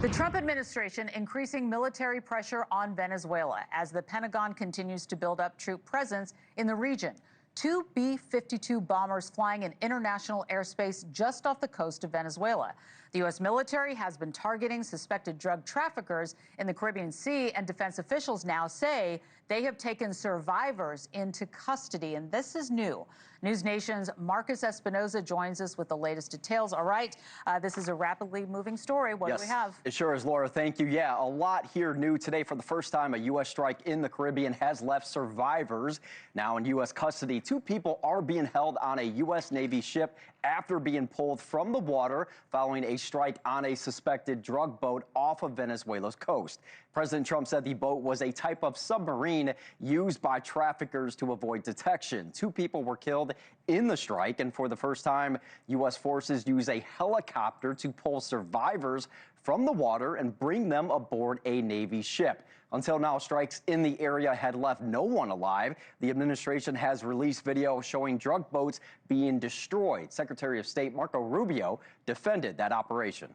The Trump administration increasing military pressure on Venezuela as the Pentagon continues to build up troop presence in the region. Two B-52 bombers flying in international airspace just off the coast of Venezuela. The U.S. military has been targeting suspected drug traffickers in the Caribbean Sea, and defense officials now say they have taken survivors into custody, and this is new. NewsNation's Marcus Espinoza joins us with the latest details. All right, this is a rapidly moving story. What do we have? It sure is, Laura. Thank you. Yeah, a lot here new today. For the first time, a U.S. strike in the Caribbean has left survivors now in U.S. custody. Two people are being held on a U.S. Navy ship after being pulled from the water following a strike on a suspected drug boat off of Venezuela's coast. President Trump said the boat was a type of submarine used by traffickers to avoid detection. Two people were killed in the strike, and for the first time, U.S. forces use a helicopter to pull survivors from the water and bring them aboard a Navy ship. Until now, strikes in the area had left no one alive. The administration has released video showing drug boats being destroyed. Secretary of State Marco Rubio defended that operation.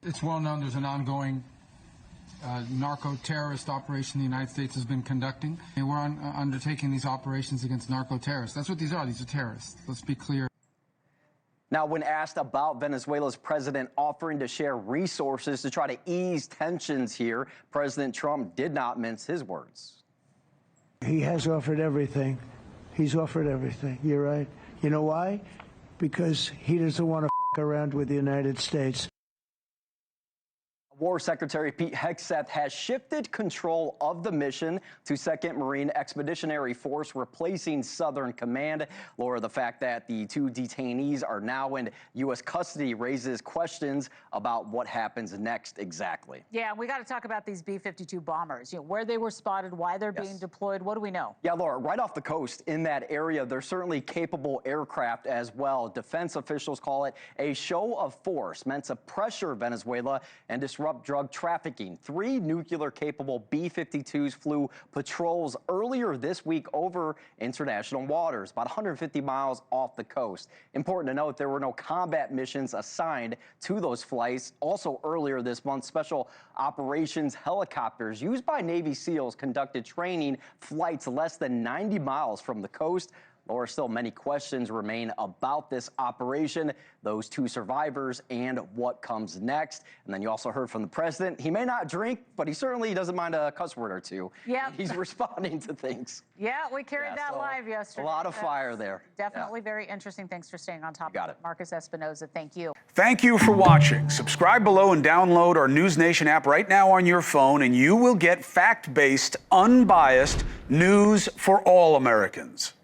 It's well known there's an ongoing narco-terrorist operation the United States has been conducting. And we're undertaking these operations against narco-terrorists. That's what these are. These are terrorists. Let's be clear. Now, when asked about Venezuela's president offering to share resources to try to ease tensions here, President Trump did not mince his words. He has offered everything. He's offered everything. You're right. You know why? Because he doesn't want to f around with the United States. War Secretary Pete Hegseth has shifted control of the mission to 2nd Marine Expeditionary Force, replacing Southern Command. Laura, the fact that the two detainees are now in U.S. custody raises questions about what happens next exactly. Yeah, we got to talk about these B-52 bombers, where they were spotted, why they're being deployed. What do we know? Yeah, Laura, right off the coast in that area, they're certainly capable aircraft as well. Defense officials call it a show of force meant to pressure Venezuela and disrupt drug trafficking. 3 nuclear-capable B-52s flew patrols earlier this week over international waters, about 150 miles off the coast. Important to note, there were no combat missions assigned to those flights. Also earlier this month, special operations helicopters used by Navy SEALs conducted training flights less than 90 miles from the coast. Laura, still many questions remain about this operation, those 2 survivors, and what comes next. And then you also heard from the president. He may not drink, but he certainly doesn't mind a cuss word or two. Yeah. He's responding to things. Yeah, we carried that live yesterday. A lot of fire there. Definitely very interesting. Thanks for staying on top of it. Marcus Espinoza, thank you. Thank you for watching. Subscribe below and download our NewsNation app right now on your phone, and you will get fact-based, unbiased news for all Americans.